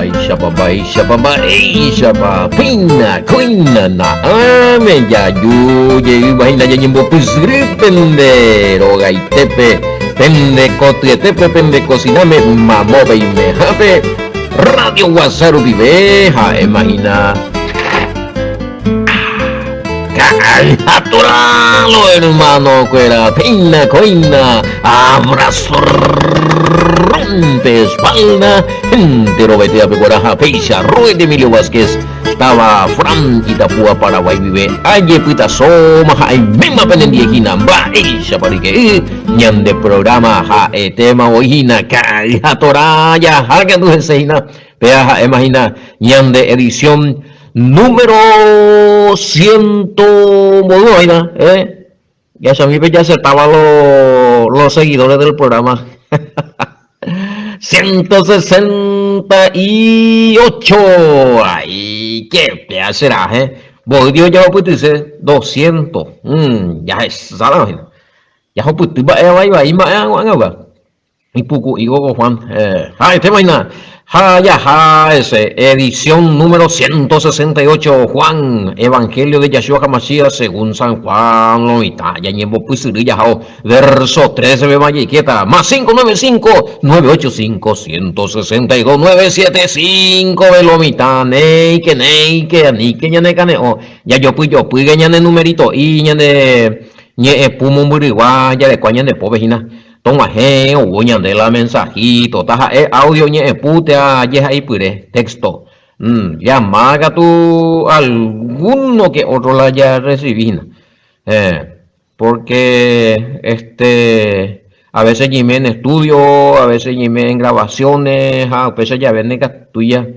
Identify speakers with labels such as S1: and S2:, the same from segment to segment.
S1: Shapa, Quina, na, ame, ya, ye, imagina, ya, nyembo, pende, roga, y tepe, pende, tepe, pende, cociname, mamo, me jape, Radio Guasaru, vive, imagina. Naturalo, hermano, cuera, pina, coina, abrazo, rompe espalda, entero vete a pecoraja, peixa, Roy de Emilio Vázquez, estaba Fran Itapúa, Paraguay, vive, aye pita soma, hay misma pendiekina, ba, eixa, parique, ñan de programa, ja, tema, oijina, caja, toraya, haga tu enseña, peaja, imagina, ñan de edición, número 100, bueno, ya se ya acertaban los seguidores del programa. 168. Ay, qué será, Vos Dios ya pues dice 200. Ya es salah. Ya pues tú va ahí va. Y poco y go Juan. Ay, te imaginas. Ese, edición número 168, Juan, Evangelio de Yahshua HaMashiach según San Juan, ya llevo pues verso 13 de Vallequeta, más 595-985-162-975 de Lomita, neike, ya yo pues gañan el numerito, y ñe pumo murigua, ya de cuañan de povejina. Toma o de la mensajito, taja audio ñe putea yeja y pure texto. Llamaga tú alguno que otro la haya recibido. Porque a veces ñime en estudio, a veces ñime en grabaciones, a veces ya venden tuya.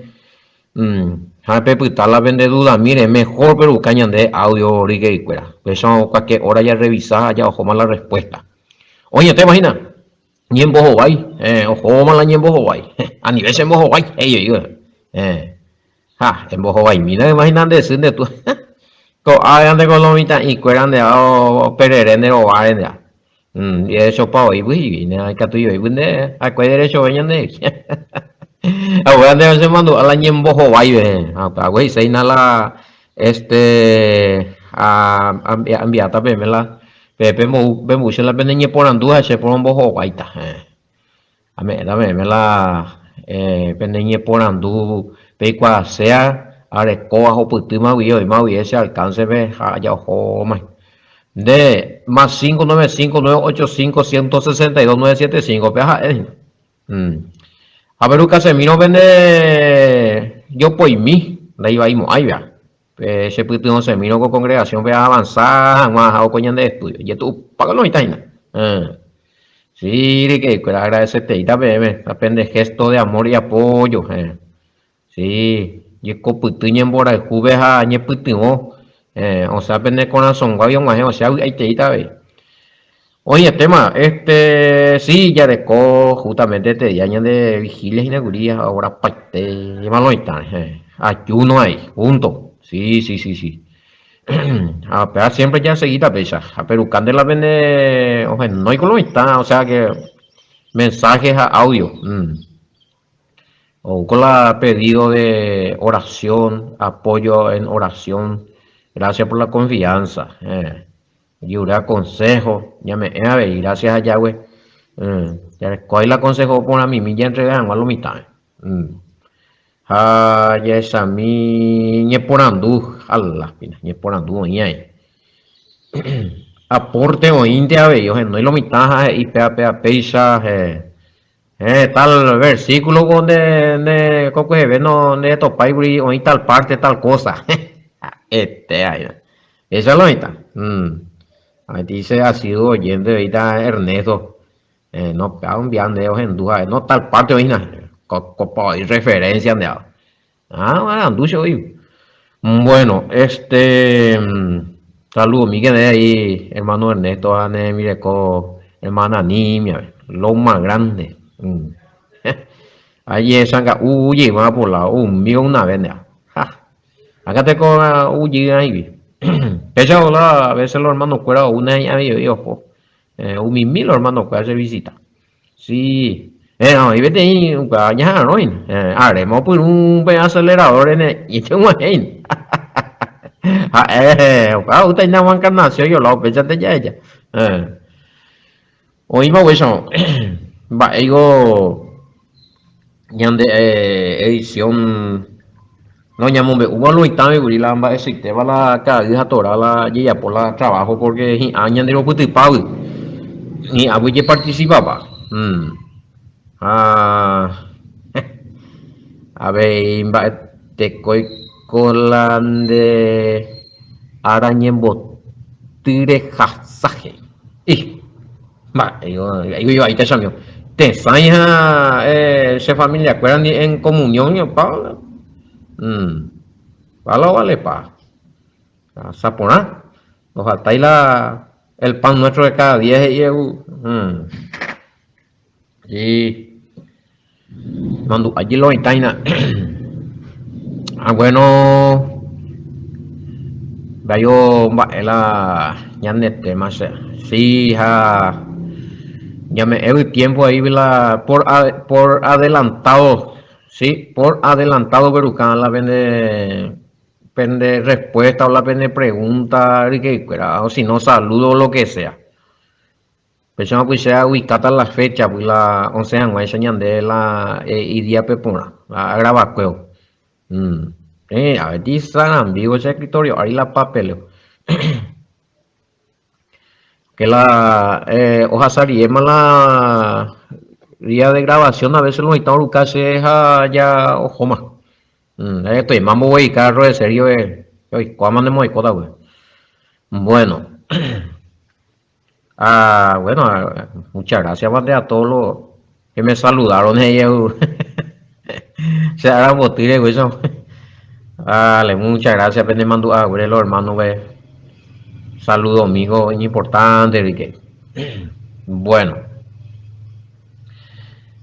S1: A peputa la vende duda, mire, mejor pero cañan de audio rique y cuera. Eso cualquier hora ya revisada, ya ojo más la respuesta. Oye, ¿te imaginas? Ñembo Hawaii, ojo mala ñembo Hawaii, a nivel de Hawaii, en Hawaii, mira, imagínate decir de tú, ande con lomita y cueran de pererene o varen ya, y eso pa hoy, vine al catuyo, y vine a cuál derecho venían de, ahora de se mandó a la ñembo Hawaii, güey, se inhala, enviata, la. Pepe mucho la pendeña por andúa se por un bojo guaita. Dame la pendeña por andú pecua sea arecoa o putima guío y más ese alcance ve ya ojo más. De más 595-985-162-975 peja. A ver, Casemiro vende yo pues mí, de ahí va ahí va. Ese puto se miró con congregación ve a avanzar más o coñan de estudio y tú págalo y taina sí que agradecerte y también depende gesto de amor y apoyo sí y coputuña en bora juveja ñe putingo o sea pende con la songuayo más o sea hay te ita ve oye tema sí ya de justamente te yañan de vigilia y negurías ahora parte malo y tal ayuno ahí junto. Sí. Pero siempre ya seguida pesa. Pero Candela vende, o sea, no hay colomista, o sea que mensajes a audio. O con la pedido de oración, apoyo en oración. Gracias por la confianza. Yo le aconsejo, ya me gracias a Yahweh. ¿Cuál es el consejo por a mí? Me ya entregan a la mitad. Ya esa mi ñeporandú, alas pina, ñeporandú ñay. Aporte o india bello, no hay lo mitad y pea peisa, tal versículo donde coco ve no de topay o y tal parte tal cosa. Ahí. Esa es la mitad. Ahí dice ha sido oyente ahorita Ernesto. No enviando en duda, no tal parte hoy nada. Hay referencia de anducho hoy. Bueno, saludos, Miguel de ahí, hermano Ernesto, mire, hermana Nimia, lo más grande. Allí sanga, uy, va por la, mío una vez, acá te con uy, ahí. Pesa a veces los hermanos cuera una y ojo, un mil hermanos cuera se visita. Sí. No, y vete ahí, ya, no, haremos por un acelerador en el, y tengo ahí. Usted no va a encarnación, yo lo pensate ya ella. Oí, va, eso, va, digo, ñande, edición, no, ñamombe, hubo lo itame, guri, la amba, existe, va la cabeza tora, la, y ya por la trabajo, porque, añade lo que te pago, ni a que participaba. Ah, a ver, te coi colan de arañen botire jasaje. Y, va, yo ahí te llamo. Te saña, se familia, acuerdan en comunión, yo, pa, palo vale, pa, a saponar. Nos falta ahí el pan nuestro de cada día, y, mando, allí lo itaina. Ah, bueno, yo la ya nete más sí ya me he tiempo ahí por adelantado, sí, por adelantado perucán la pende respuesta o la pende pregunta y que o si no saludo o lo que sea. Persona pues sea ubicada la fecha pues la 11 años enseñan de la y día pepona la graba cueo. A ver, dice vivo ese escritorio, ahí la papel. Que la hoja sariema la día de grabación a veces los estamos buscando es ya ojo más. Esto y mambo güey, carro de serio hoy cuándo andemos de coda güey. Bueno, bueno, muchas gracias más a todos los que me saludaron ellos. Se hará botire güey eso. Dale, muchas gracias, pende mando a güey los hermanos güey. Saludo amigo, importante, Rique. Bueno.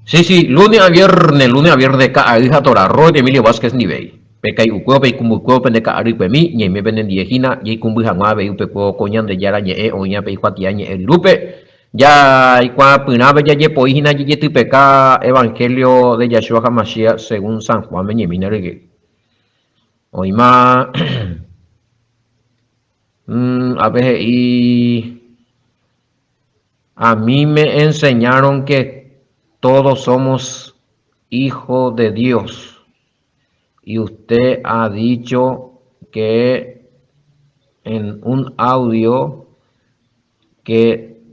S1: Sí, sí, lunes a viernes, ka hija tora, roy de Emilio Vázquez Nivei. Pekai ukuo pe kumbukuo pende ka ari pe mi, nye me pende diejina, ye kumbu hangwa be upe ko konyan de yara nye oña pe kwatia nye lupe. Ya ikwa punabe ya ye poihina ye tu peka evangelio de Yahshua HaMashiach según San Juan me nye minere. Oima a veces a mí me enseñaron que todos somos hijos de Dios. Y usted ha dicho que en un audio que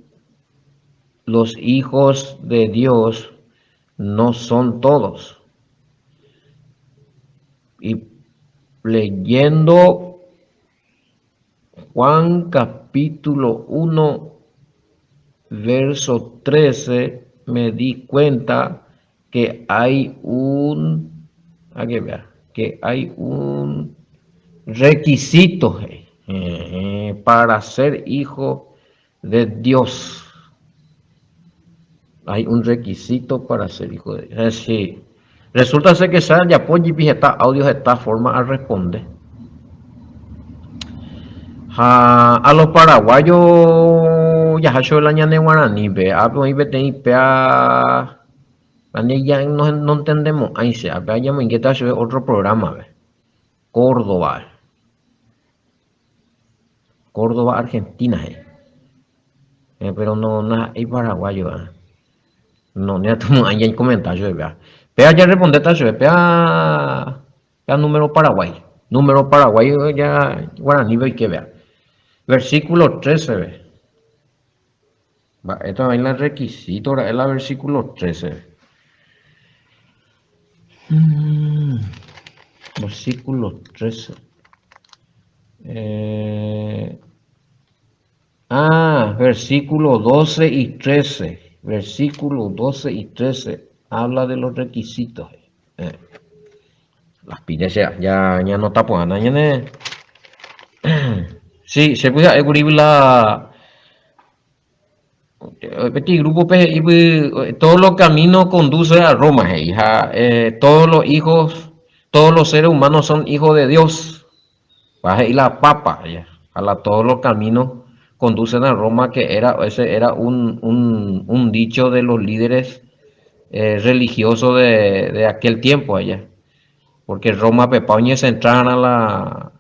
S1: los hijos de Dios no son todos. Y leyendo Juan capítulo 1, verso 13, me di cuenta que hay que hay un requisito para ser hijo de Dios. Hay un requisito para ser hijo de Dios. Es decir, resulta ser que ya esta audio de esta forma a responder. A los paraguayos ya ha hecho el año de guaraní, ya no entendemos, ahí se ya me inquieta otro programa, Córdoba, Argentina, pero no hay paraguayo, no, ni a tu ahí en comentarios, Pea ya responde pea número paraguay, ya guaraní, ve que vea. Versículo 13, esto es el requisito, es el versículo 13. Versículo 13. Versículo 12 y 13. Versículo 12 y 13. Habla de los requisitos. Las pides ya no está poniendo. Sí, se puede escribir este grupo todos los caminos conducen a Roma, todos los hijos, todos los seres humanos son hijos de Dios. Y la papa, todos los caminos conducen a Roma, que ese era un dicho de los líderes religioso de aquel tiempo allá. Porque Roma pepañe se entraron a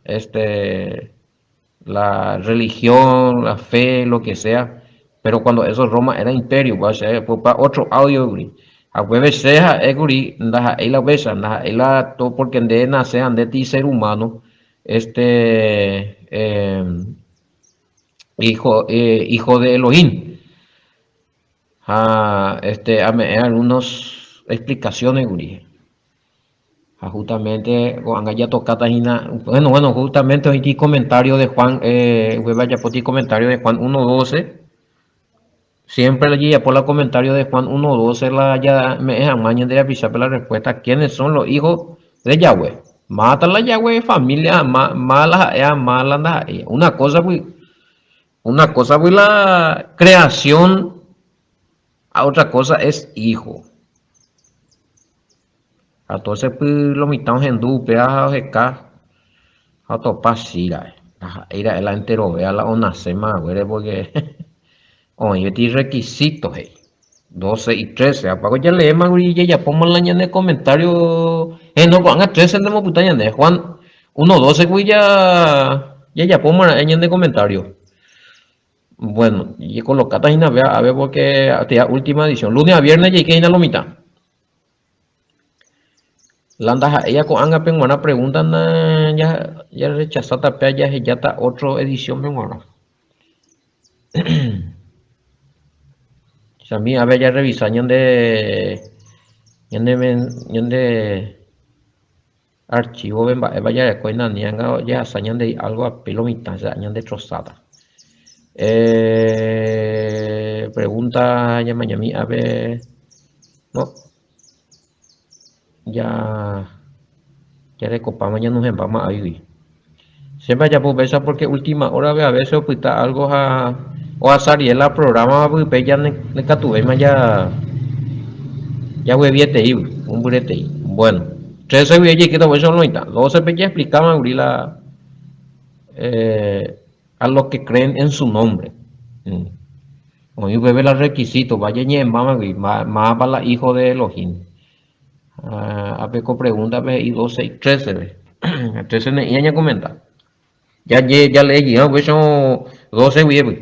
S1: la religión, la fe, lo que sea. Pero cuando eso Roma era imperio, va a ser para otro audio, guri. A hueves seja, guri, ndaja la besa, ndaja todo porque de nacer de ti ser humano, hijo de Elohim. Algunas explicaciones, guri. Justamente ya tocata bueno, justamente hoy comentario de Juan, vaya por ti comentario de Juan 1:12. Siempre allí por el comentario de Juan 1:12 ya me es amaño de avisar la respuesta. ¿Quiénes son los hijos de Yahweh? Mata la Yahweh, familia, mala, una cosa fue la creación, a otra cosa es hijo. Entonces, pues, lo mitad en dupe, a topar sira. Era la entero, vea la onace más, güey, porque, oye, tiene requisitos, 12 y 13. Apago ya leemos, güey, ya pongo la en el comentario. No, van a 13 de putaña de Juan 1:12, güey, ya pongo en el comentario. Bueno, y colocata ahí, a ver, porque hasta última edición. Lunes a viernes, y que la mitad. Landa ella con anga penguana preguntan ya rechazada ya está otra edición penguana. A mí a ver ya revisan de archivo vaya de cuenta ya hazañan de algo a pelo mitad hazañan de trozada. Pregunta ya mañana a ver no ya recopamos ya nos vamos a vivir. Siempre ya pues esa porque última hora a veces opita algo o a Sariela programa pues ya ne catuve ya hueviete ahí un burete ahí. Bueno, 13 hueviete que todo eso no está. 12 ya explicaban a los que creen en su nombre. Hoy bebe los requisitos, vaya ñe más para la hijo de Elohim. A peco pregunta y 12 y 13 13 y ella comenta. Ya leí, ¿no? Pues son 12 huevos.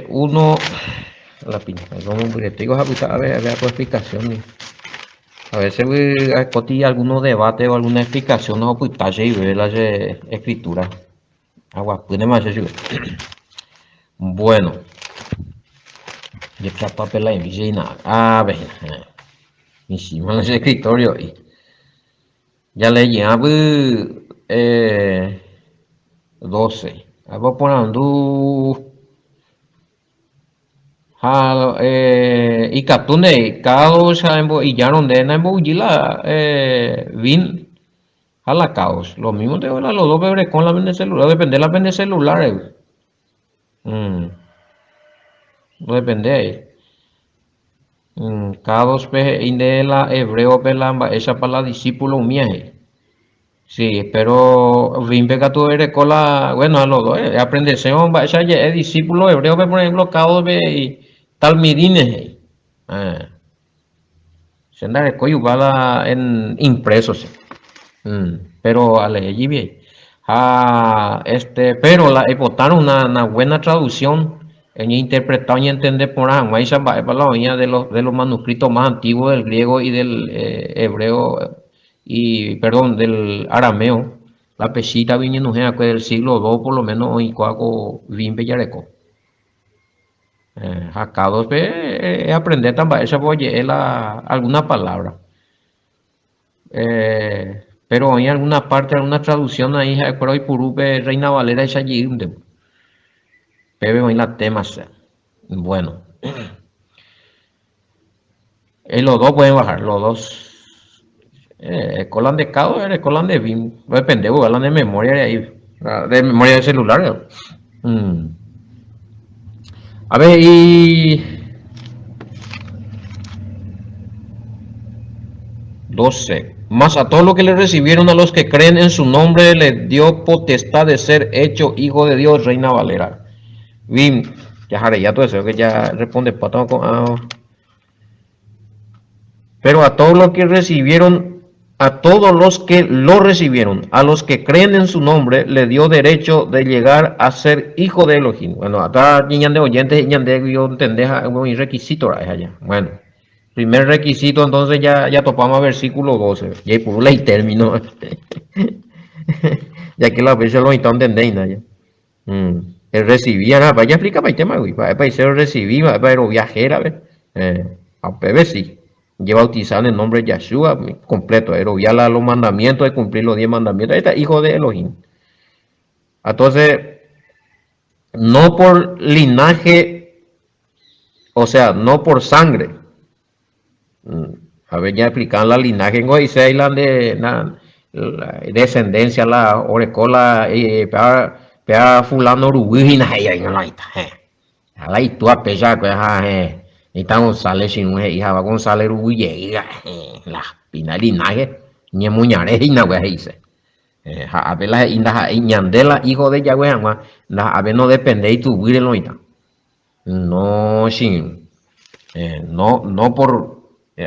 S1: Uno, la pinta, vamos a digo, a ver por explicaciones. A veces hay algunos debates o alguna explicación, no pues y ver las escrituras. Agua, puede más eso. Bueno, y esta papel la envié y nada. A ver, encima los escritorios. Ya leí, 12. Vou ponendo y catune caos y ya donde na la vin a la caos lo mismo de los dos bebés con la vende celular depende de la vende celular no depende caos de la hebreo pelamba esa para la discípulo mía. Sí, pero Vimpe tu eres cola, bueno, a los dos, aprenderse, esa es discípulo hebreo, por ejemplo, cabo de talmidines, se anda de coyubada en impresos, pero a leer bien, pero la botaron una buena traducción, en interpretar y entender por ahí, de los manuscritos más antiguos del griego y del hebreo del arameo, la pesita viniendo del siglo II por lo menos y cuaco bien bellareco. Acá dos aprender también esa voy alguna palabra. Pero hay alguna parte, alguna traducción ahí, por hoy purupe Reina Valera es allí, pero hoy la temas. Bueno. Los dos pueden bajar, los dos. Colan de cado, colan de BIM, depende, colan de memoria de memoria de celular. A ver, y 12. Más a todos los que le recibieron, a los que creen en su nombre, le dio potestad de ser hecho hijo de Dios, Reina Valera. BIM, ya haré ya todo eso que ya responde patón con pero a todos los que recibieron, a todos los que lo recibieron, a los que creen en su nombre, le dio derecho de llegar a ser hijo de Elohim. Bueno, acá niñan de oyentes, niñan de yo entendés un requisito allá. Bueno, primer requisito, entonces ya topamos a versículo 12. Y por ley término. Ya que la veces lo entendéis, ya. El recibía, nada, vaya explica para el tema, güey. Para ser recibí, para viajera, ¿ves? A PB sí. Lleva bautizado en el nombre de Yahshua completo. Era los mandamientos de cumplir los 10 mandamientos. Ahí está, hijo de Elohim. Entonces, no por linaje, o sea, no por sangre. A ver, ya explican la linaje en Goisei, la descendencia, la orecola, pea fulano rubina, ahí no la está. La hitua pesa, y está González, si no es hija, va González Rubille, la pina linaje, ni muñare, y no dice. A ver, la ñandela, hijo de Yahweh, a ver, no depende y tu vida lo está. No, sin. No por y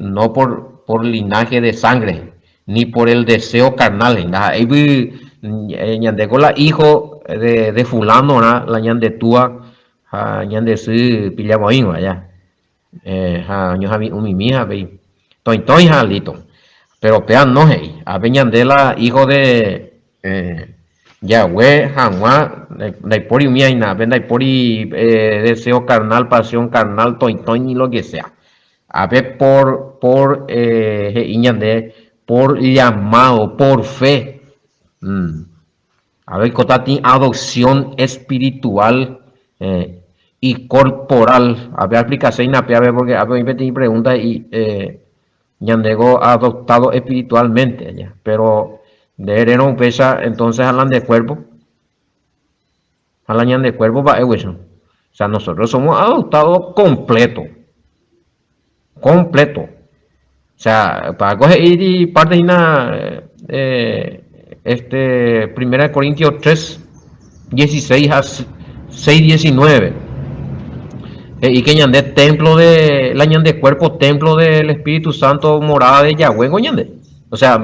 S1: no por linaje de sangre ni por el deseo carnal con la hijo de fulano la ñande tua ñande su pillamoín allá mi mija toy jalito pero pean no hey a ñande la hijo de Yahweh, Hanwa, Daipori Miaina, Daipori deseo carnal, pasión carnal, toin y lo que sea. A ver, por llamado, por fe. A ver, Cotati, adopción espiritual y corporal. A ver, aplicación, a ver, porque a ver, me pregunta y Ñandego adoptado espiritualmente, ya, pero de herero un pesa, entonces hablan de cuerpo, hablan de cuerpo va eso. O sea, nosotros somos adoptados completo. O sea, para coger y parte de una, primera de Corintios 3, 16 a 6, 19. Y que ñande templo de la ñande cuerpo, templo del Espíritu Santo, morada de Yahweh, ñande. O sea,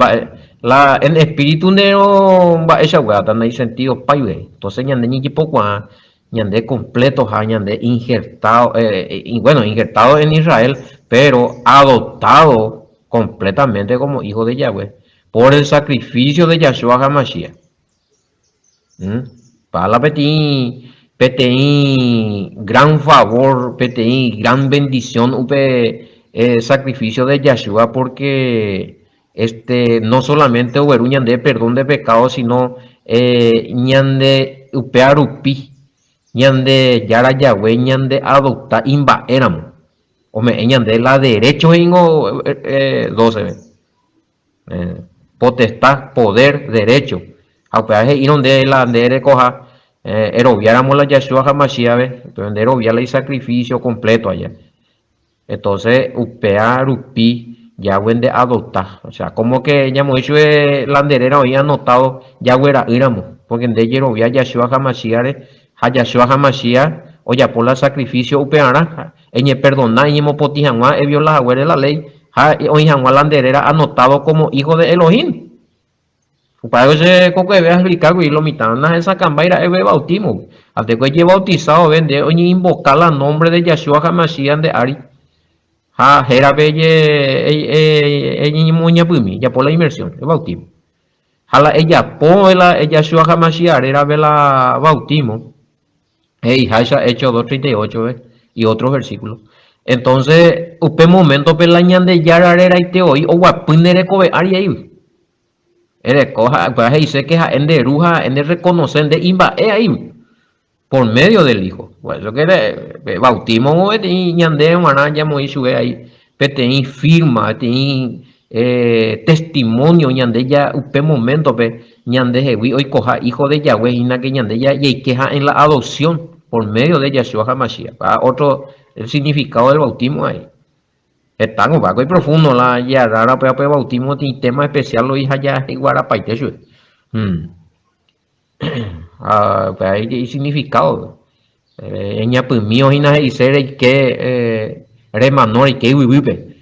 S1: en espíritu nero va esa weá, tan ahí sentido payue. Entonces ñande ni poco ñande completo, ñande injertado, bueno, injertado en Israel, pero adoptado completamente como hijo de Yahweh por el sacrificio de Yahshua HaMashiach. Para la PTI, gran favor, PTI, gran bendición, sacrificio de Yahshua, porque no solamente hubo ñande perdón de pecados, sino ñande upearupi, ñande yara Yahweh, ñande adopta imba éramos. Hombre, ñande la derecho en 12 potestad, poder, derecho. Aunque y donde la de coja eroviáramos la Yahshua HaMashiach, donde eroviar el sacrificio completo allá. Entonces, upea, rupi, Yahweh de adoptar. O sea, como que ya hemos hecho la anderera hoy anotado Yahweh era íramos, porque en de erovia Yahshua HaMashiach, Yahshua HaMashiach, o ya por el sacrificio upeara, en perdonar, y hemos potijamá, vio la Yahweh de la ley, hoy jamás la anderera anotado como hijo de Elohim. Para ese coco de explicar y lo mitad esa cambaira es bautismo. Hasta que lleva bautizado vende oye invocar el nombre de Yahshua HaMashiach de Ari. Ha era belle muña pumi ya por la inmersión, el bautismo. Hala ella po ella Yahshua HaMashiach era vela bautismo. Hasha hecho 2:38 y otros versículos. Entonces, usted momento pelañan de yararera y te oí o guapinere cobe Ari ahí. Coja, pues dice que en de ruja, en de reconocer, de imba, ahí, por medio del hijo. Pues eso que de bautismo, y ñande, ya muy sube ahí, pero firma, testimonio, ñande ya, un momento, ñande, hoy coja hijo de Yahweh, y que ñande ya, y queja en la adopción, por medio de Yahshua HaMashiach. Otro, el significado del bautismo ahí. Está un poco profundo la ya rara pero bautismo tiene tema especial lo hija ya igual a paite pues hay significado. Ña pues mío y na y ser y que remanor y que vive.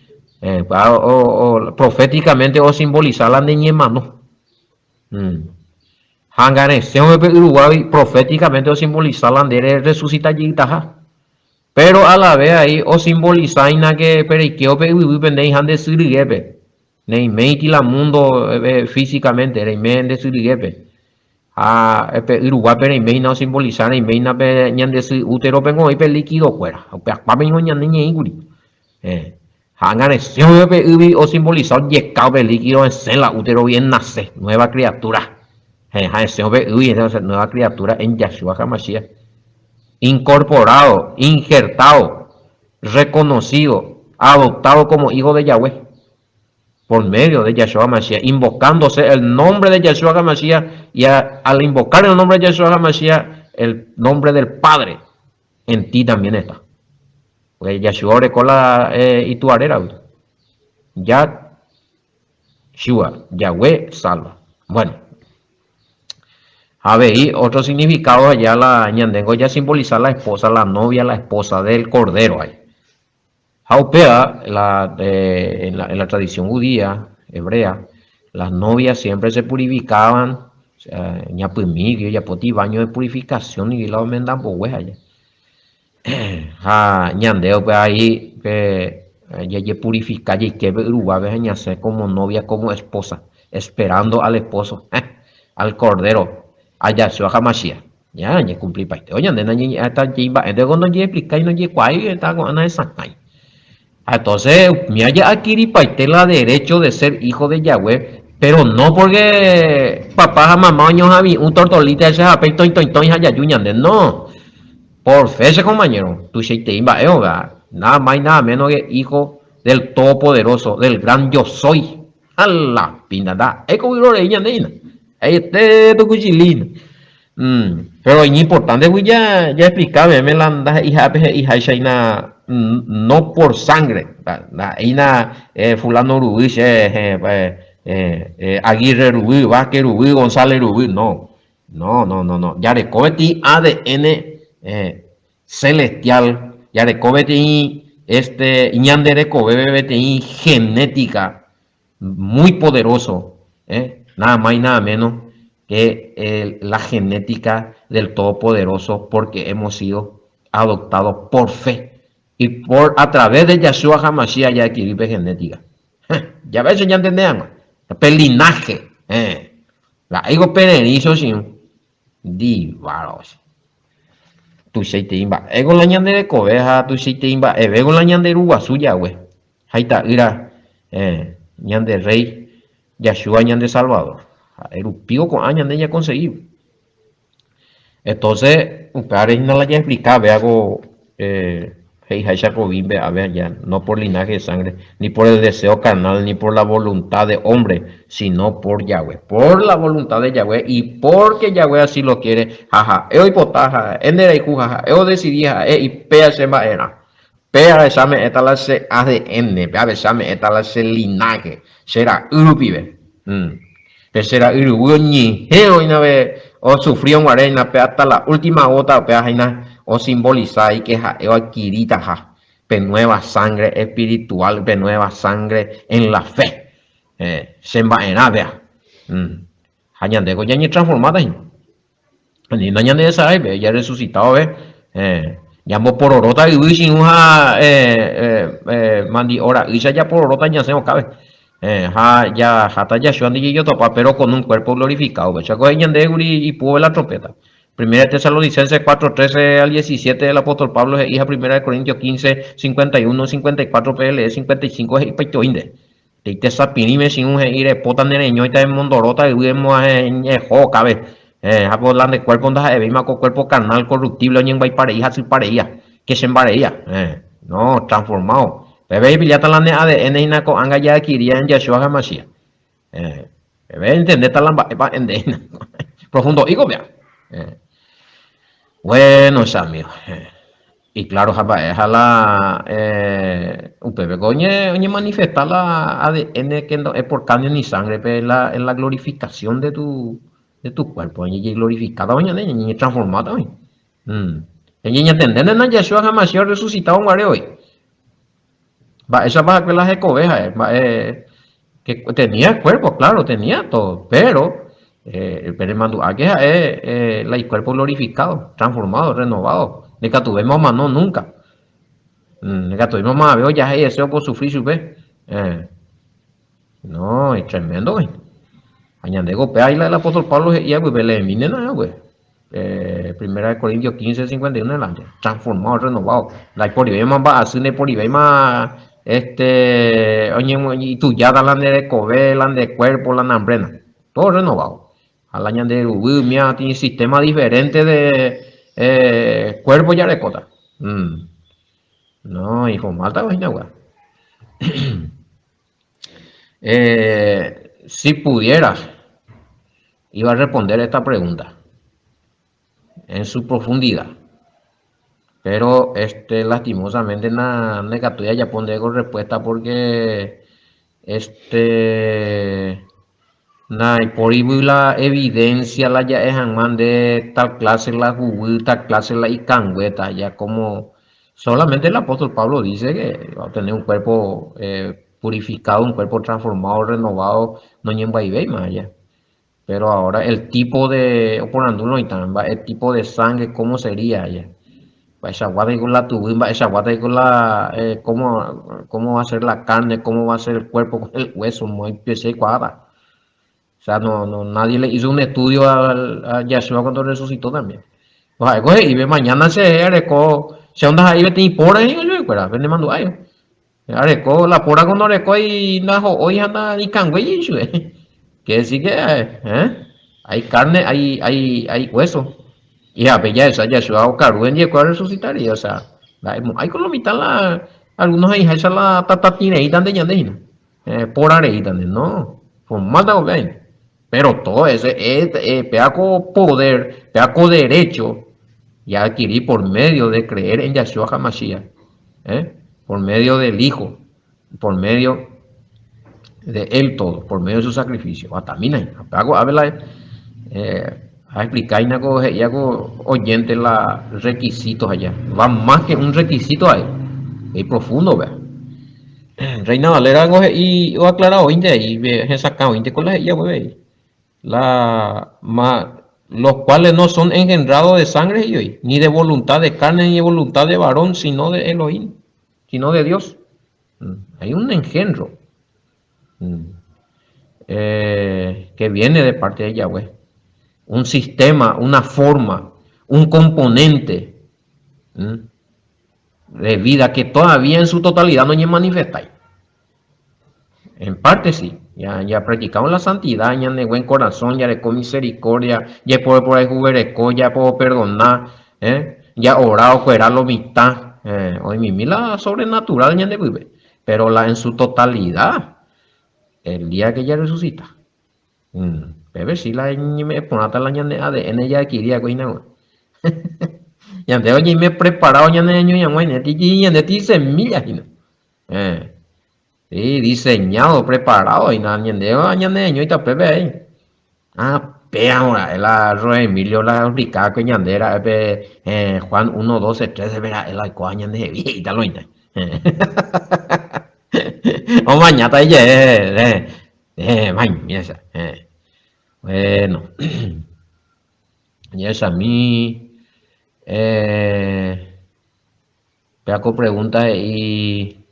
S1: O proféticamente o simbolizar la niña mano. Hanganeción de Uruguay proféticamente o simbolizar la de resucitar y pero a la vez ahí o simboliza que periqueo pe vive nei han de siriepe. Nei meiti la mundo físicamente, nei men de siriepe. Uruguay pero nei no simbolizar nei men na pe ñan de útero pengo y pe líquido fuera. Pe pa pengo ñan ni inguri. Hanganeción pe ubi o simbolizar yekao pe líquido en la útero bien nace, nueva criatura. Hanganeción pe ubi esa nueva criatura en Yahshua HaMashiach. Incorporado, injertado, reconocido, adoptado como hijo de Yahweh por medio de Yahshua HaMashiach, invocándose el nombre de Yahshua HaMashiach y al invocar el nombre de Yahshua HaMashiach, el nombre del Padre en ti también está. Porque Yahshua recola y tu arera. Yahshua, Yahweh salva. Bueno. A ver, y otro significado allá la ñandengo ya simboliza la esposa, la novia, la esposa del cordero ahí. Jaupea, en la tradición judía, hebrea, las novias siempre se purificaban, ñapumigio, yapoti baño de purificación y la mendan pues allá. Ñandeo pues ahí ya purifica y que Uruguay ñace como novia, como esposa, esperando al esposo, al cordero. Allá se baja Mashiach. Ya cumplí para este. Oye, de hasta Jimba, entonces cuando yo explica y no llega cuál está con Ana de Sanjay. Entonces, me haya adquirí para este la derecho de ser hijo de Yahweh, pero no porque papá, mamá, un tortolita ese aspecto y allá yuñande, no. Por fe ese compañero, tú se te iba, nada más y nada menos que hijo del Todopoderoso, del gran yo soy. A la pinada, es como lo leían de ella. Este tu cuchilín. Pero es importante que ya explicaba, me la anda hija shaina no por sangre, la ina fulano rubí, Aguirre rubí, Vázquez rubí, González rubí, no, ya recobeti ADN celestial, ya recobeti ñande recobeti genética muy poderoso, nada más y nada menos que la genética del Todopoderoso, porque hemos sido adoptados por fe y a través de Yahshua HaMashiach ya adquirir genética. Ya ves, ya entendemos. El linaje. La ego penerizo sin divaros. Tu se te imba. Ego la ñande de cobeja, tu se te imba. Ego la ñande suya, güey. Ahí está, mira. Ñande rey. Yahshua ñande salvador. Erupio con años de ella conseguir. Entonces, ustedes no la ya explicado, hago a ver ya, no por linaje de sangre, ni por el deseo carnal, ni por la voluntad de hombre, sino por Yahweh, por la voluntad de Yahweh y porque Yahweh así lo quiere. Jaja, eo hipotaja, endera y jaja, eo decidí, y pea se va era. Pea examen etalase ADN, pea examen etalase linaje, será urupibe. Será uruguñi, una vez o sufrió un arena, hasta la última gota, o simboliza y que adquirita, nueva sangre espiritual, nueva sangre en la fe. Se envaena, vea. Hañandego ya ni transformada. Ni no de esa, ya resucitado, llamó por orota y uy, mandi ora, y ya por orota ya se nos cabe. Ya hasta Yahshua y yo topa, pero con un cuerpo glorificado. Chaco y pudo la trompeta. Primera Tesalonicenses 4:13 al 17 del apóstol Pablo, hija Primera de Corintios 15, 51, 54 PL, 55 y peito inde. Te sapinime sin un ire potan de neño y en mondorota y vemos en cabe. Hablan de cuerpo donde vimos con cuerpo carnal corruptible y en pareja sin pareja, que se embareía. No, transformado. Bebé y pilata la ADN y naco anga ya adquiría en Yahshua HaMashiach. Bebé entender tal lamba en profundo higo vea. Bueno, amigos. Y claro, ojalá UPB coñe manifestar la ADN que no es por carne ni sangre, pero en la glorificación de tu de tu cuerpo, y glorificado, y transformado. Y entender en Yeshua HaMashiach resucitado en hoy. Va, esa va a las ovejas, que tenía cuerpo, claro, tenía todo, pero el Peremanduá que es el cuerpo glorificado, transformado, renovado. De que tuvimos más no nunca. De que tuvimos más veo ya hay deseo por sufrir su vez. No, es tremendo, güey. Añade golpea ahí el apóstol Pablo y ya, pues, le minen a güey. Primera de Corintios 15, 51 adelante. Transformado, renovado. La por ahí más va a hacer por ahí más oye, y tú ya da la de cobe, la de cuerpo, la hambrena. Todo renovado. Al añadir mira, tiene sistema diferente de cuerpo ya de cota. No, hijo, malta vaina, güey. Si pudieras, iba a responder esta pregunta en su profundidad, pero lastimosamente na negatuya ya pondré con respuesta porque por ahí la evidencia la ya es de tal clase la jugu, tal clase la icangueta, ya como solamente el apóstol Pablo dice que va a tener un cuerpo purificado, un cuerpo transformado, renovado, no en más allá. Pero ahora el tipo de, el tipo de sangre, ¿cómo sería allá? Esa guata con la tubimba, esa guata con la, cómo va a ser la carne, cómo va a ser el cuerpo con el hueso, muy pieza y cuadra. O sea, nadie le hizo un estudio a Yahshua cuando resucitó también. O sea, y ve mañana se arecó, se onda ahí, vete y por ahí, vende mando ahí. Arecó, la pora cuando arecó y najo, hoy anda y cangüey, quiere decir que hay carne, hay hueso. Y a bella esa Yahshua o Caruen llegó a resucitar y o sea, hay con lo mitad algunos ahí esa la tatatineita de ñandejina. Por areita, no, por más de bien. Pero todo ese peaco poder, peaco derecho, ya adquirí por medio de creer en Yahshua HaMashiach, por medio del Hijo, por medio de Él todo, por medio de su sacrificio. Atamina, hago a explicar y hago oyente los requisitos allá. Va más que un requisito ahí, es profundo, vea. Reina Valera y o aclarado inte ahí, he sacado inte con la ella, güey. Los cuales no son engendrados de sangre y ni de voluntad de carne ni de voluntad de varón, sino de Elohim, sino de Dios. Hay un engendro que viene de parte de Yahweh. Un sistema, una forma, un componente de vida que todavía en su totalidad no se manifiesta. En parte sí, ya practicamos la santidad, ya de buen corazón, ya de con misericordia, ya por ahí jubereco, ya puedo perdonar, ya orado, fuera lo mitad, hoy mi la sobrenatural ya de vive, pero en su totalidad, el día que ella resucita, bebé si la me ponata la ñane ADN ya adquiría coina, ya de hoy me preparado ya de ya bueno, ya de semillas, sí, diseñado, preparado, y nada, ñandeño y tapé ahí. Pea ahora, la Roe Emilio, la Ricardo, ñandera, Juan 1, 12, 13, verá, el alcohol ñande, y tal, o mañana ya, mañana, bueno, y es a mí, Peaco pregunta, y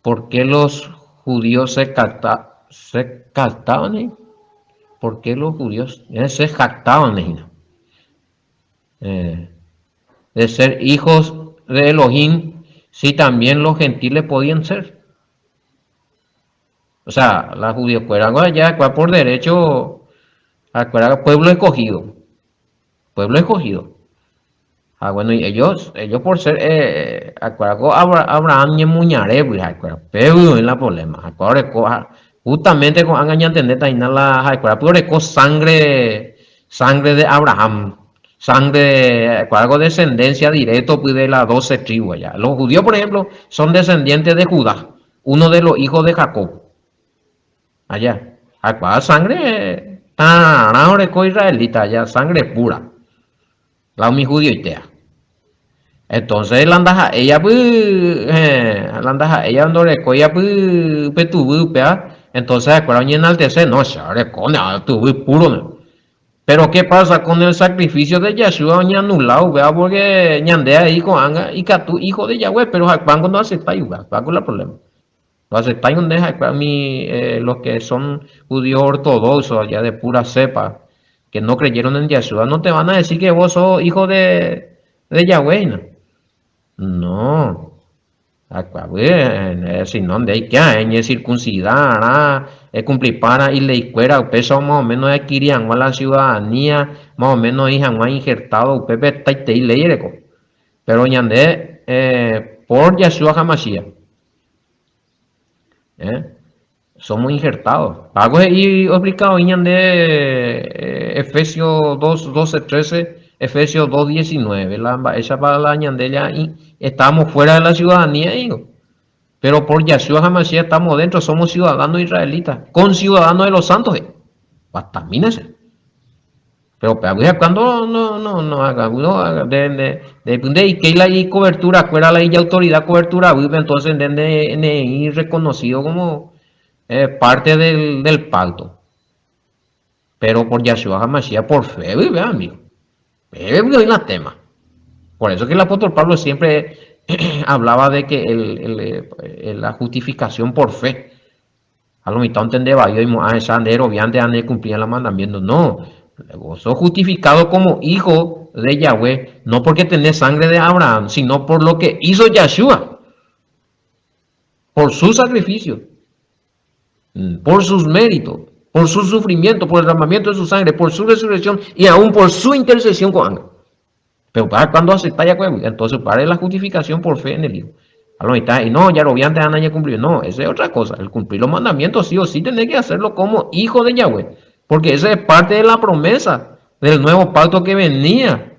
S1: ¿por qué los judíos se captaban? ¿Por qué los judíos se jactaban de ser hijos de Elohim si también los gentiles podían ser? O sea, la judíos fueran allá por derecho, pueblo escogido. Pueblo escogido. Bueno, y ellos por ser, Abraham y Muñare, pero en la problema. Justamente con engañan entender taina la por sangre de Abraham, sangre algo descendencia directo pues, de las 12 tribus allá. Los judíos, por ejemplo, son descendientes de Judá, uno de los hijos de Jacob. Allá, sangre ahora con israelita, ya sangre pura. La mi judío y tea. Entonces la andaja ella la andaja ella ando recoya petubu pea. Entonces acuerdan y enaltecer, no, se recone, tuvo puro. ¿No? Pero ¿qué pasa con el sacrificio de Yeshua ni anulado? Vea porque ñandea ahí con anga y que tu hijo de Yahweh, pero cuando no acepta, ¿cuál es el problema? No acepta donde a mí los que son judíos ortodoxos allá de pura cepa, que no creyeron en Yeshua, no te van a decir que vos sos hijo de Yahweh, ¿no? No, acá, si no, de ahí que hay circuncidar, cumplir para y le cuera, peso más o menos adquirían la ciudadanía, más o menos hija, injertado, pepe, taite y leyereco. Pero ñande, por Yeshua Hamashiach, somos injertados. Algo y explicado de Efesios 2, 12, 13, Efesios 2, 19. Esa para la ñandella y estamos fuera de la ciudadanía, digo. Pero por Yeshua Hamashiach estamos dentro, somos ciudadanos israelitas, con ciudadanos de los santos. Basta, mínese. Pero cuando no haga uno de que la y cobertura, fuera la y autoridad cobertura, entonces de reconocido como parte del pacto. Pero por Yeshua HaMashiach, por fe, vive, amigo. Vive en la tema. Por eso que el apóstol Pablo siempre hablaba de que la justificación por fe. A lo mitad entendeba yo y a esa andero, obviamente, han de cumplir los mandamientos. No, vos sos justificado como hijo de Yahweh, no porque tenés sangre de Abraham, sino por lo que hizo Yeshua, por su sacrificio, por sus méritos, por su sufrimiento, por el derramamiento de su sangre, por su resurrección y aún por su intercesión con ángel. Pero para cuando acepta Yahweh, entonces para la justificación por fe en el Hijo. A lo mitad, y no, ya lo obviamente Ana ya cumplió. No, esa es otra cosa. El cumplir los mandamientos sí o sí tenés que hacerlo como hijo de Yahweh. Porque esa es parte de la promesa del nuevo pacto que venía.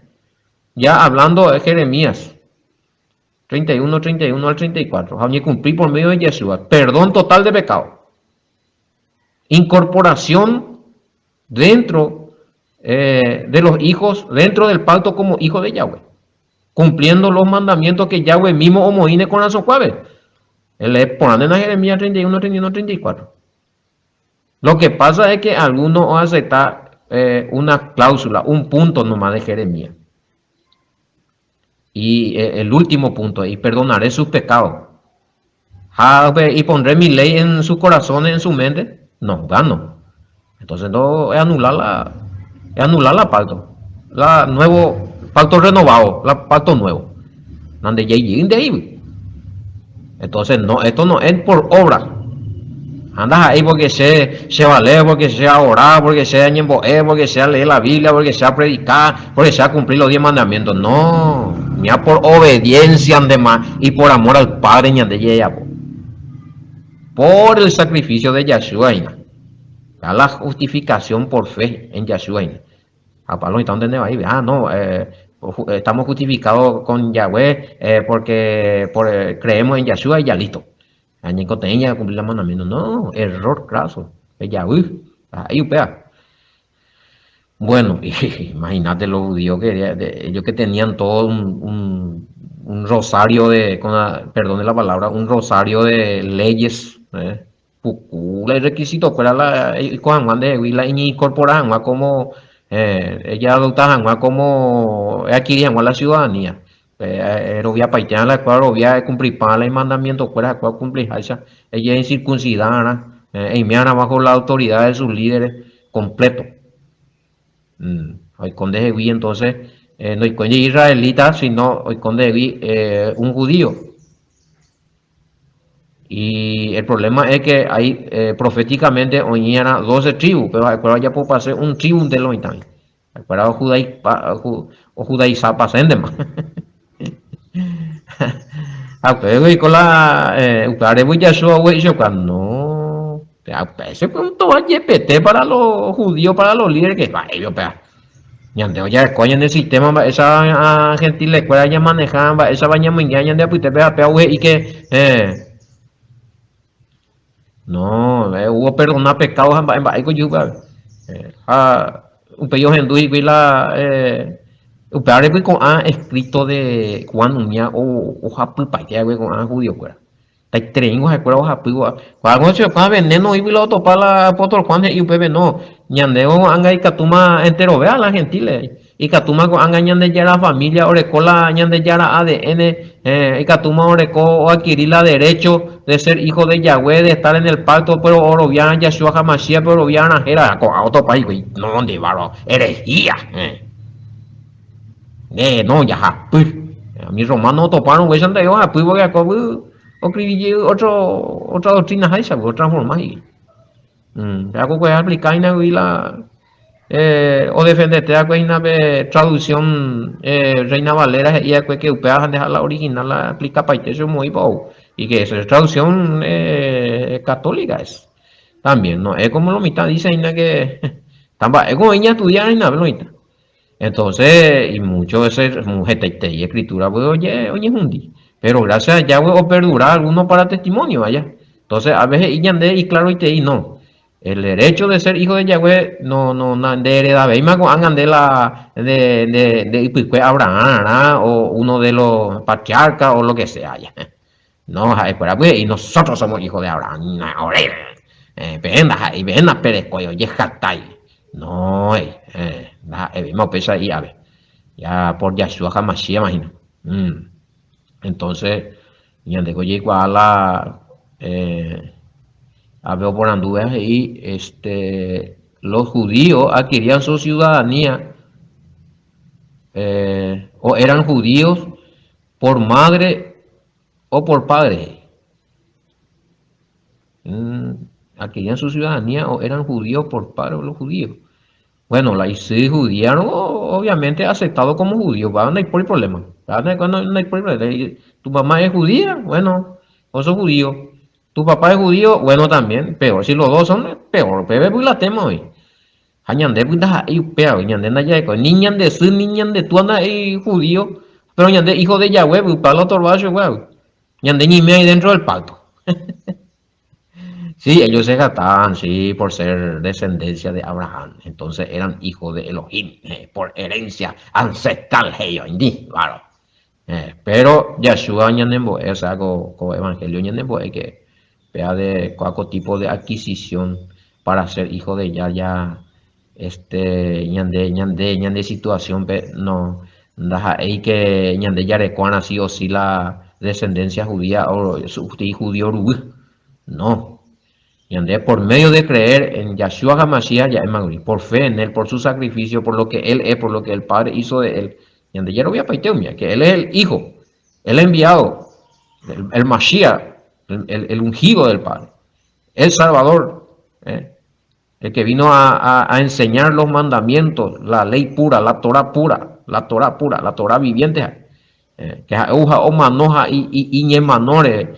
S1: Ya hablando de Jeremías 31, 31 al 34. Hay que cumplir por medio de Yeshua. Perdón total de pecado. Incorporación dentro de los hijos, dentro del pacto como hijo de Yahweh. Cumpliendo los mandamientos que Yahweh mismo homoine con la socuave. Él le pone en Jeremías 31, 31, 34. Lo que pasa es que algunos aceptan una cláusula, un punto nomás de Jeremías. Y el último punto, y perdonaré sus pecados. Y pondré mi ley en su corazón, en su mente. No, gano. Entonces no es anular la pacto. La nuevo pacto renovado, la pacto nuevo. Donde ya de ahí. Entonces no, esto no es por obra. Andas ahí porque se vale, porque sea orar, porque sea ñemboé, porque sea leer la Biblia, porque sea predicar, porque sea cumplir los 10 mandamientos. No, mira por obediencia andemás y por amor al Padre ñande ella. Por el sacrificio de Yeshua. A la justificación por fe en Yeshua. A Pablo está entendiendo ahí. No, estamos justificados con Yahweh porque creemos en Yeshua y ya listo. Añen coteña cumplir los mandamientos. No, error craso. Yahweh. Ahí upea. Bueno, imagínate los judíos ellos que tenían todo un rosario perdone la palabra, un rosario de leyes. El requisito fuera la incorporaban como ella adoptaban como adquirían la ciudadanía. Robia paitean la cual robia cumplir para el mandamiento fuera cual cumplir ella es circuncidada y me bajo la autoridad de sus líderes completo. Hoy con de entonces no hay con israelita sino hoy con de un judío. Y el problema es que hay proféticamente hoy eran 12 tribus, pero ya puedo pasar un tribu de los italianos. Para judaizar pasende más. Y con la ustedes voy a no. Ese punto va GPT para los judíos, para los líderes que va ellos, y ante ya escogen en el sistema esa gentil escuela ya manejan esa baña muy ya de pues te vea y que no, hubo perdonar pecados en Yuba. Un pello hendui la upare pues con a escrito de Juan Uña o Japu Patia con a judío fuera. Tai trengo se acuerda Japu cuando se pa veneno y lo topa la potol Juan y upebe no ñandeo anga y catuma entero vea la gentile y catuma con anga ñande ya la familia orecola ñande ya la ADN y catuma oreco o adquirir la derecho de ser hijo de Yahweh, de estar en el pacto, pero Orobiana, Yahshua Hamashiach, pero Orobiana era a otro país, güey. No, ¿dónde va? Herejía. No, ya, pues. A mis romanos toparon, güey, Santa Dios, pues, voy a escribir otra doctrina, otra forma. Ya, pues, aplicar y la. O defenderte a una traducción Reina Valera y a que upea dejar la original la aplica para eso muy poco y que es traducción católica es también no es como lo mitad dice que tampoco es como ella estudiar en la entonces y mucho de ese mujer y escritura pues oye es un día pero gracias a ya o perdurar alguno para testimonio allá entonces a veces y claro y te no el derecho de ser hijo de Yahweh no de heredad y más hagan de la de Abraham o uno de los patriarcas o lo que sea ya. No pues, y nosotros somos hijos de Abraham y ven a perecoyo y jatai no vimos pesa y a ver ya por Yahshua Hamashiach imagina entonces ya de igual a veo por Andúes y los judíos adquirían su ciudadanía o eran judíos por madre o por padre. Adquirían su ciudadanía o eran judíos por padre o los judíos. Bueno, la ICI judía no, obviamente aceptado como judío, no hay problema. No hay problema. Tu mamá es judía, bueno, vos sos judío. Tu papá es judío, bueno también, peor. Si los dos son, peor. Bebé, pues la tema hoy. Añande, pues da ahí, peor. Ñande, na ya, niñan de su, niñan de tu anda ahí judío. Pero ñande, hijo de Yahweh, pues para el otro barrio, güey. Ñande, ni me ahí dentro del pacto. Sí, ellos se jactaban, sí, por ser descendencia de Abraham. Entonces eran hijos de Elohim, por herencia ancestral, ellos, claro. Pero Yahshua ñanembo, o sea, con evangelio ñanembo, que vea de cualquier tipo de adquisición para ser hijo de ya ñande situación no daja que ñande ya recuana sí o sí la descendencia judía o judío no ñande por medio de creer en Yahshua HaMashiach ya es por fe en él por su sacrificio por lo que él es por lo que el Padre hizo de él ñande ya no voy a paitear que él es el hijo el enviado el Mashiach el ungido del Padre el Salvador el que vino a enseñar los mandamientos, la ley pura, la Torah pura, la Torah viviente, que uja o manoja y ñemanore,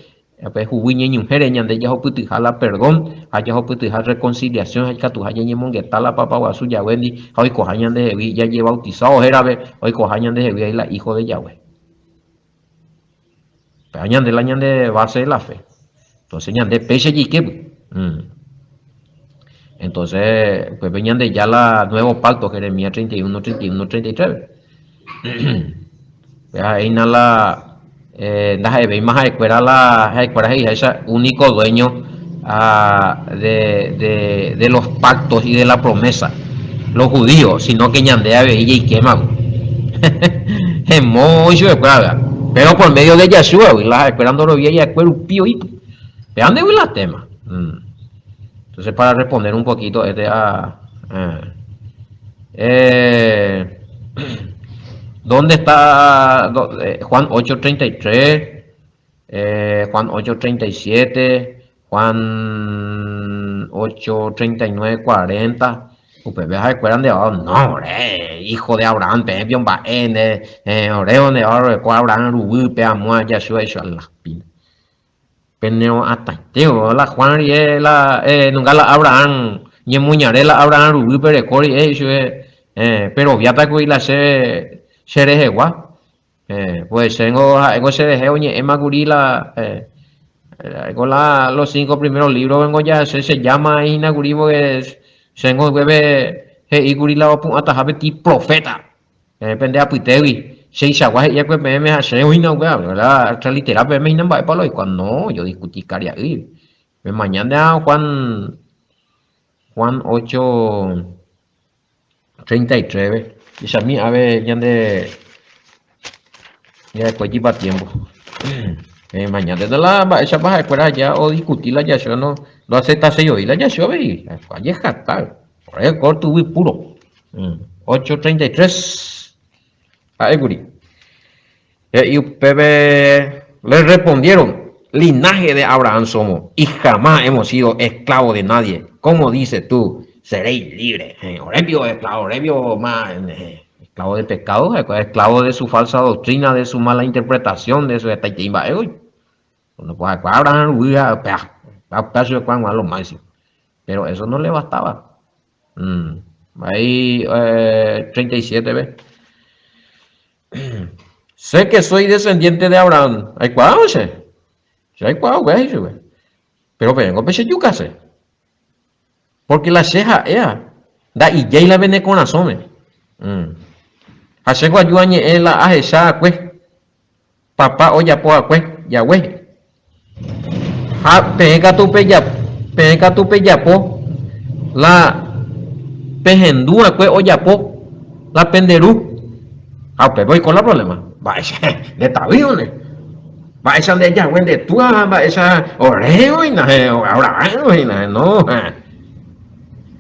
S1: pues juguiñe ñujere ñande ya hoputija la perdón, haya hoputija reconciliación, hay catuja ñemongueta la papa guasu Yahweh, hoy cojañan de Jeví, ya lleva bautizado, hoy cojañan de Jeví, la hijo de Yahweh. Pero ñande la ñande base de la fe. Entonces ñande peche y que entonces, pues venían de ya la nuevo pacto, Jeremías 31, 31, 33. Ahí na la más a escuela ese único dueño de los pactos y de la promesa, los judíos, sino que ñandea veía y quema. Es mucho de pero por medio de Yahshua, las esperando lo y escuela pío y vean de la tema. Entonces, para responder un poquito ¿dónde está Juan 8:33, Juan 8:37, Juan 8:39, 40? Ustedes recuerdan de no, hijo de Abraham, pepion ba oreo de Abraham rubu pe amua Yahshua las pinas. Peneo hasta la Juan y la nunca la Abraham y muñare la Abraham rubu pero cori pero viata que la se gua pues tengo se deje oye Emma Gurila con los 5 primeros libros vengo ya se llama Inagurivo es Sengo bebe he igurila pun atahabe ti profeta. Pende apuitewi. Se shagua ya que me hace una ¿verdad? Otra literal me ina ba palo y cuando no, yo discutiría ahí. Mañana Juan 8:33. Y a mí a ver ya después lleva tiempo. Mañana de la esa baja escuela ya o discutir ya yo no lo acepta yo y la ya yo ve allá está por el corto y puro 8:33 a Eguri y ustedes le respondieron: linaje de Abraham somos y jamás hemos sido esclavos de nadie. ¿Cómo dices tú? Seréis libres. Orebio esclavo, Orebio más esclavo del pecado, esclavo de su falsa doctrina, de su mala interpretación, de su etaimba. No puede Abraham a lo máximo. Pero eso no le bastaba. Ahí 37 ve. Sé que soy descendiente de Abraham. Hay cuál, hay cuál, güey. Pero vengo peche yucase. Porque la ceja da y ya la vene con asome. Hace guayuañe en la ajecha, pues. Papá oya poa, pues, ya güey. Pega tu peyapo. La pejendúa, pues, oyapo. La penderú. Pues voy con la problema. Va esa de tabiones. Va esa de ella, güey, de tú, va esa oreo y ahora no.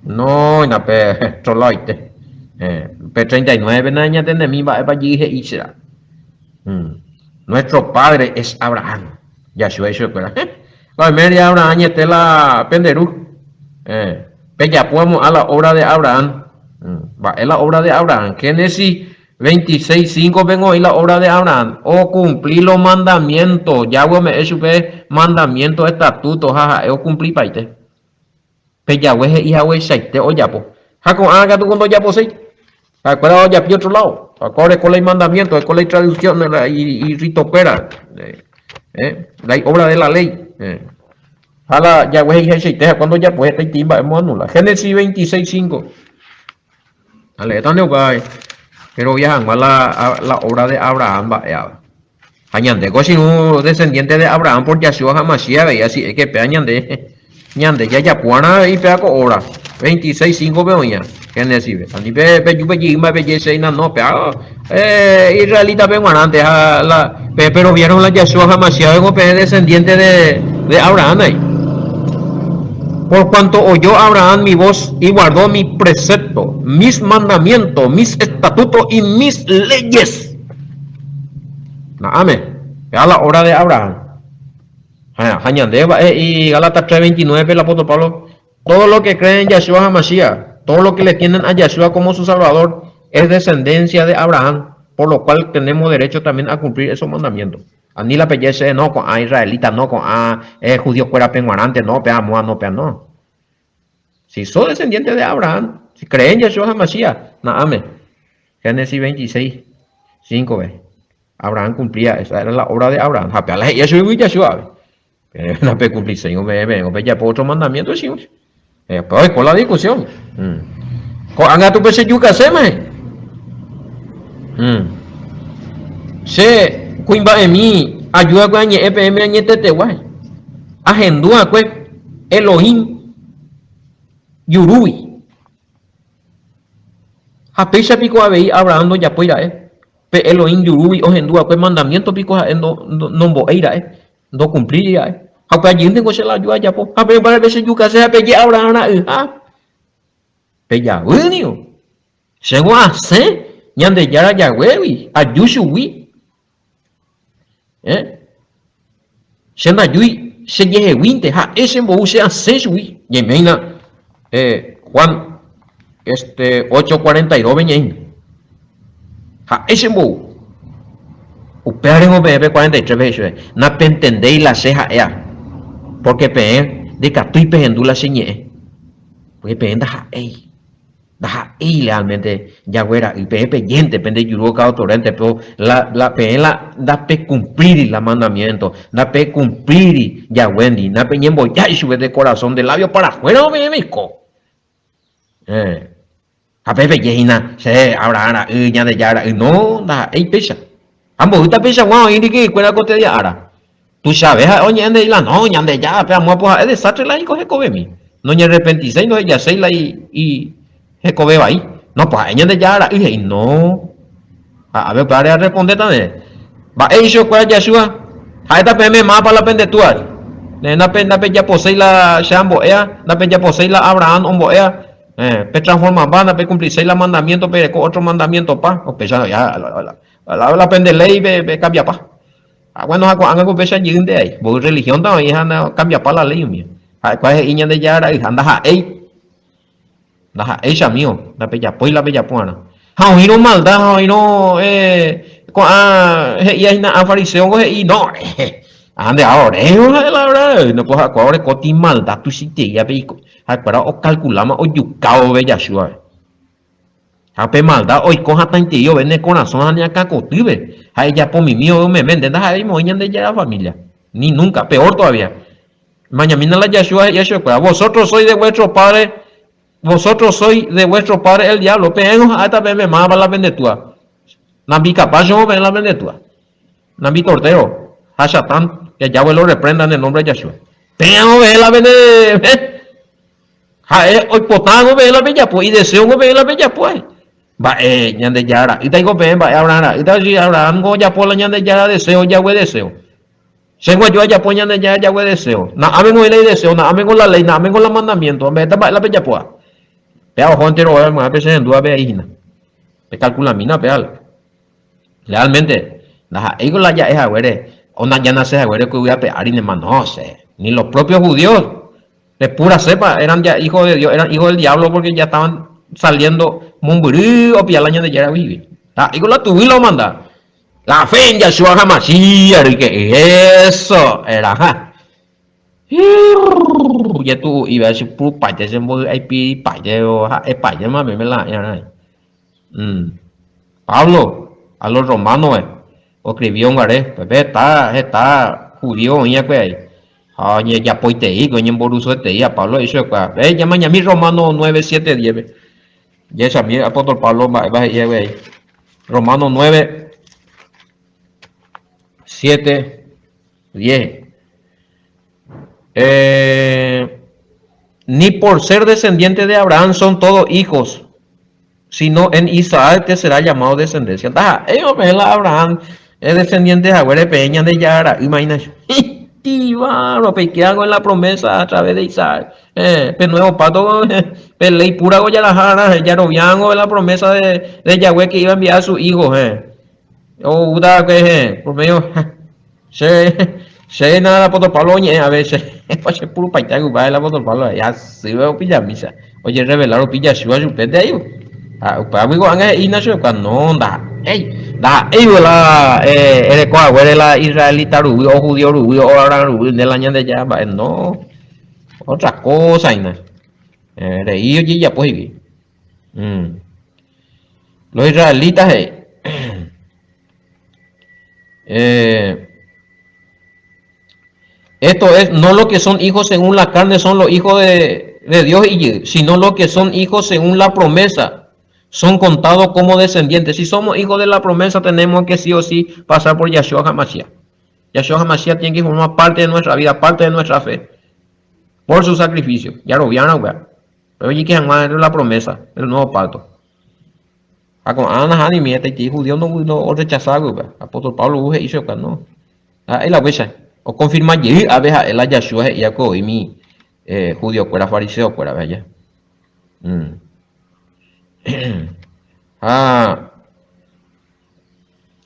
S1: No, na pe troloite. Pe 39 años de mí va allí y será. Nuestro padre es Abraham. Ya eso espera. La media Abraham y la penderú. Ya podemos a la obra de Abraham. Va, es la obra de Abraham. Génesis 26:5 vengo y la obra de Abraham. O cumplir los mandamientos. Yahweh me hecho mandamientos, estatutos, jaja. Yo cumplí paite. Pe Yahweh y Yahweh shaite o yapo. Jaco haga tu cuando yapo sei. Acuérdate ya pi otro lado. Acorde con el mandamiento, con la traducción y rito pera. La obra de la ley. Jala Yahweh y shaite cuando ya pues esta timba hemos anulado. Génesis 26:5. Ale, tan de pero viajan a la obra de Abraham va añande si un descendiente de Abraham por Yahshua Hamashiach y así es que añande ya puana y pega obra 26:5 veo ya Génesis ani pe yuma belleza no pega israelita ven antes pero vieron la Yahshua Hamashiach como descendiente de Abraham ahí. Por cuanto oyó Abraham mi voz y guardó mi precepto, mis mandamientos, mis estatutos y mis leyes. Amén. Es la obra de Abraham. Y Gálatas 3:29 el apóstol Pablo. Todo lo que creen en Yahshua HaMashiach, todo lo que le tienen a Yahshua como su Salvador, es descendencia de Abraham, por lo cual tenemos derecho también a cumplir esos mandamientos. Ani la pellece no con a israelita, no con a judío fuera penguarante, no, pea moa, no, pea no. Si sos descendiente de Abraham, si creen en Yahshua HaMashiach, amén. Génesis 26:5 ve. Abraham cumplía, esa era la obra de Abraham. Japea la Yahshua. No pe cumplir, Señor, me ya por otro mandamiento, sí. Pues con la discusión. Anga tu pese yuca seme. Se cuimba en mí, ayuda con añe EPM añe tete guay. Agendúa pues Elohim Yurui. A pecha pico a veí Abraham no ya pueda pe Elohim Yurui ogendúa pues mandamiento pico no boeira no cumplir a pe allí tengo se la ayuda ya po. A pe para veces yuca se pe ya Abraham pe ya unio. Según hace ñande yara ya wewi ayushui. Senda yui se lleve winte ese mbo se hace shui yemeina Juan 8:42 veñen ese mbo upearemos bebe 43 veces na te entendéis la ceja porque pe de catui pendula señe porque pe da realmente ya fuera y pe peyente pende yuro cao torrente pero la pe da pe cumplir la mandamiento da pe cumplir ya wendi na pe ñembo ya y sube de corazón de labio para afuera me mico a pepe yehina se ahora ña de yara no da ei pesa ambos está pesa guau y que cuela cote de ara tú sabes oye ande la no ña de ya pe amo pues es desastre la y coge cobe mi no ña repentisei no ya sei la y se cobe ahí no pues ña de yara y no a ver para responder también va eso cuela ya sua a esta pm más para la pendetuar na pe ya posei la shambo ea na pe ya posei la abraham ombo ea pe transforma banda pe cumplir seis la mandamiento pe con otro mandamiento pa o pe ya la pende ley pe cambia pa bueno hago pe ya yinde ahí bo religión ta y anda cambia pa la ley mi cuál es iña de ya anda ha ei mío la pe ya poi la pe ya puana ha hino maldad ha hino con y ahí na fariseo y no ande ahora la verdad no pues ahora coti maldad tu si te ya pe para o calculamos o yucao bella shua a pe maldad hoy coja tan tío vende corazón ni acá cotibe ahí ya por mi mío me vende da ahí moñan de ya la familia ni nunca peor todavía mañana la Yeshua Yeshua vosotros sois de vuestro padre vosotros sois de vuestro padre el diablo pero hasta me mama la vendetúa nabi capaz yo ven la vendetúa nabi tortero a Satán que ya lo reprendan en el nombre de Yeshua pero ve la vende hoy potago ve la bella pues y deseo ve la bella pues va ñande yara y tengo ven va ahora y tal si ahora ando ya por la ñande yara deseo ya we deseo se yo ya pues ñande ya we deseo na amen con la ley deseo na amen con la ley na amen con los mandamientos me está la bella pues pe ojo entero a veces en duda ve ahí na pe calcula mina pe al realmente na ahí con la ya es agüere ona ya nace agüere que voy a pegar y no sé ni los propios judíos de pura cepa eran ya hijos de Dios, eran hijos del diablo porque ya estaban saliendo mumburí o pialaña de Yara Vivi. Y con la tuvi lo manda. La fe en Yeshua Hamashiach, que eso era. Ya tú ibas a decir, puro paye, se mueve ahí paye o paye más me la ya. Pablo, a los romanos, o escribió un garé, pues está judío, ya que ya pues te digo, en Boruso te diga, Pablo, eso es llama a mi Romano 9, 7, 10. Ya es a mí, apóstol Pablo, va a ir Romano 9, 7, 10. Ni por ser descendiente de Abraham son todos hijos, sino en Isaac que será llamado descendencia. Ellos ven a Abraham, es descendiente de Agüere Peña de Yara, imagínate. Lo que hago en la promesa a través de Isaac. Pero nuevo pato, ley pura goya la jara, ya no viango en la promesa de Yahweh que iba a enviar a su hijo. O Uda que por medio se nada por Pablo a veces pues puro paitago va el apóstol Pablo ya se ve pilla misa. Oye revelar pilla su de ahí. Amigo anga inacio cuando da la eres coa la israelita rubio o judío rubio o ahora rubio de la ña de ya no otra cosa ina de ellos ya pues los israelitas esto es no lo que son hijos según la carne son los hijos de Dios sino lo que son hijos según la promesa son contados como descendientes. Si somos hijos de la promesa, tenemos que sí o sí pasar por Yeshua HaMashiach. Yeshua HaMashiach tiene que formar parte de nuestra vida, parte de nuestra fe, por su sacrificio. Ya lo vieron, güey. Pero allí que jamás es la promesa, el nuevo pacto. Con Ana Hani, mi este judío no rechazado, güey. Apóstol Pablo hizo que no. Ahí la huesa. O confirma allí, a ver, el Yeshua y Jacob y mi judío, fuera fariseo, fuera, vaya.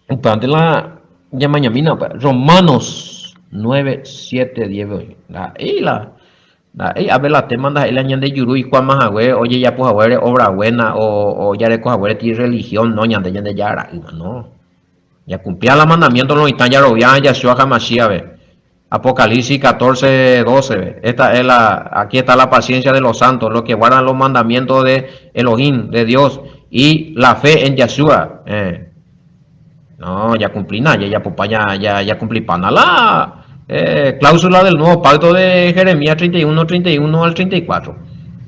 S1: Ante la llama ñamina Romanos 9, 7, 10 a ver la tema anda el año de yuru y cuán más agüe oye ya pues agüe obra buena o ya de agüe ti religión no ñande ya yara no ya cumplía la mandamiento no están ya lo ya Yeshua HaMashiach ve Apocalipsis 14, 12 esta es aquí está la paciencia de los santos los que guardan los mandamientos de Elohim de Dios y la fe en Yeshua no ya cumplí nada ya pues ya cumplí pana la cláusula del nuevo pacto de Jeremías 31 al 34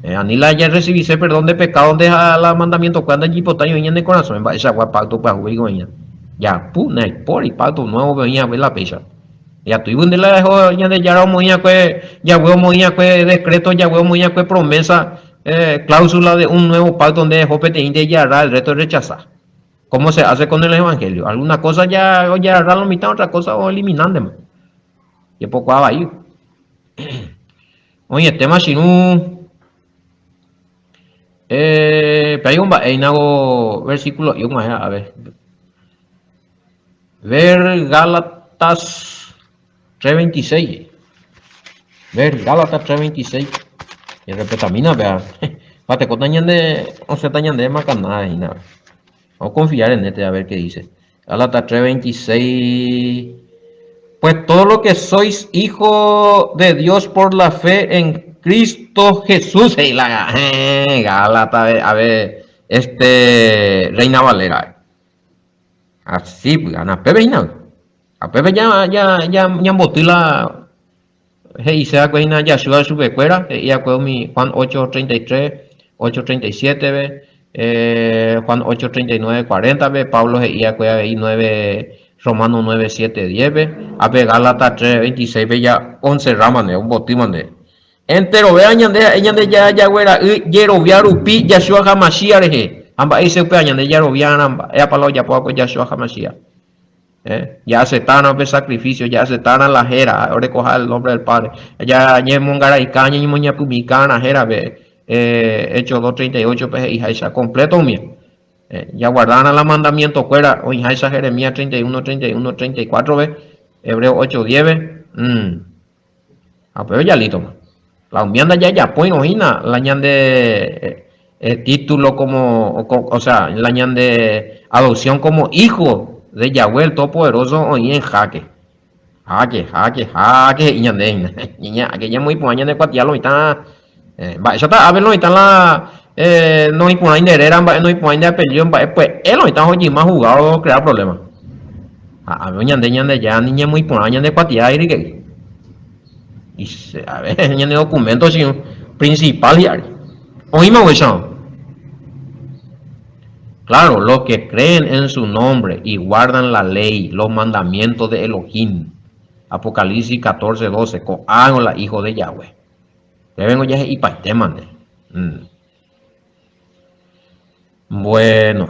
S1: Anila ya recibirse perdón de pecado donde la mandamiento cuando allí potaño en el corazón va esa gua pacto para jugar ya puna por y pacto nuevo venía a ver la pecha ya tu de la dejó ya de ya moía que ya huevo moía que decreto ya huevo moía que promesa cláusula de un nuevo pacto donde dejó pendiente ya el resto de rechazar. ¿Cómo se hace con el evangelio? Alguna cosa ya hará la mitad, otra cosa o eliminando. Y poco ahí. Oye, tema sinu pero hay un versículo y un a ver. Ver Gálatas 3:26. Ver Gálatas 3:26. Y repetamina, vea. Pate con de o se tañan de macanada y nada. Vamos a confiar en este a ver qué dice. Gálatas 3:26. Pues todo lo que sois hijo de Dios por la fe en Cristo Jesús. Hey, Gálatas, a ver, Reina Valera. Así, pues, a Pepe a Pepe ya embotila. Hey, se da cuenta ya suba su becuera. Y acuerdo mi Juan 8:33, 8:37, ve. Juan 8:39, 40, ve. Pablo y acuerdo ahí 9. Romano 9, 7, 10, ve. A ver, Gálatas 3, 26, ve ya 11 ramas, un botín, de. Entero, ve, añade ya, güera, yeroviar upi, Yahshua Hamashiach, reje. Amba, ese upe, añade yeroviar, amba, ya palo, ya poco, Yahshua Hamashiach. Ya aceptaron el sacrificio, ya aceptaron la jera, ahora coja el nombre del Padre. Ya, mongara y caña, y moña pumicana, jera, ve. Hechos 2:38, pues, hija, esa completo, mío. Ya guardaron el mandamiento fuera, o hija Jeremías 31, 31, 34, ve, Hebreo 8, 10, ve, pero ya listo, la enmienda ya pues, ojina, la añan de título como, o sea, la añan de adopción como hijo de Yahweh, el Todopoderoso, hoy en jaque, y niña, aquella muy pues, añan de cuatialo, y está, eso está, a ver, no, está la, no hay por ahí de herera, no hay por ahí de apellido, pues él está hoy más jugado crear problemas. A ver, ñande ya niña muy por ahí de cuatía y que y a ver, ñande documentos principal y oíme eso. Claro, los que creen en su nombre y guardan la ley, los mandamientos de Elohim. Apocalipsis 14:12, hago la hijo de Yahweh. Le vengo ya y para este mande. Bueno,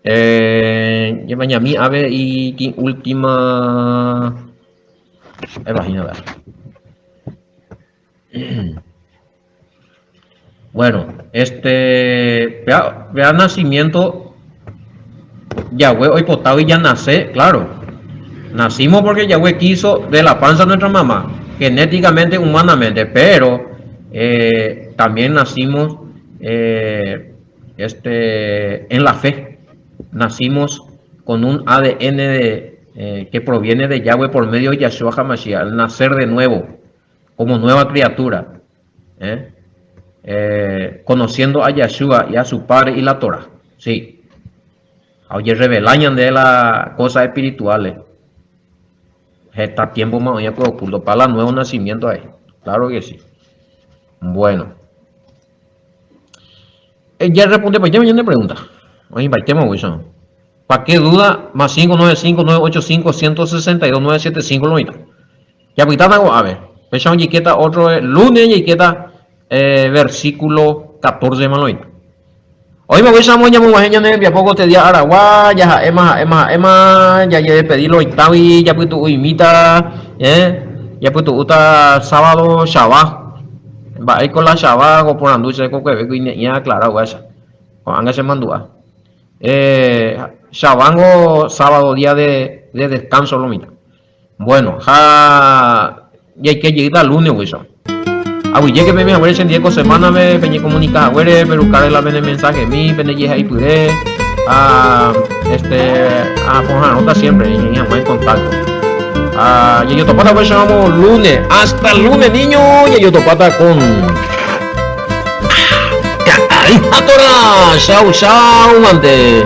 S1: lleva a mí a ver y última página. Bueno, vea nacimiento Yahweh hoy potado y ya nace, claro. Nacimos porque Yahweh quiso de la panza de nuestra mamá, genéticamente, humanamente, pero también nacimos en la fe. Nacimos con un ADN que proviene de Yahweh por medio de Yahshua HaMashiach, al nacer de nuevo, como nueva criatura, conociendo a Yahshua y a su padre y la Torah. Sí. Oye, revelañan de las cosas espirituales. Está tiempo más ya oculto para el nuevo nacimiento ahí. Claro que sí. Bueno. Ya responde, pues ya me pregunta. Oye, para el tema, Wilson. ¿Para qué duda? Más 595-985-162-975 lo mismo. Ya pues algo, a ver. Pensamos que queda otro lunes y queda versículo 14 más lo mismo. Hoy me voy a llamar a poco te día Aragua, ya Emma, ya pedirlo y tabi, ya pues tu imita, ya pues tu uta sábado Shabbat. Va ahí con la Shabbat o por anduce con que y aclarado esa. Con anga se mandúa. Shabango sábado día de descanso lo mismo. Bueno, ya hay que llegar al lunes, Wilson. Abuye que me abuelo en 10 semanas me peñé comunicar abuelo, pero cara la vene mensaje mi, pene y ahí pude poner nota siempre y en contacto. Y yo topata pues llamamos lunes, hasta el lunes niño, y yo topata con chao, mante.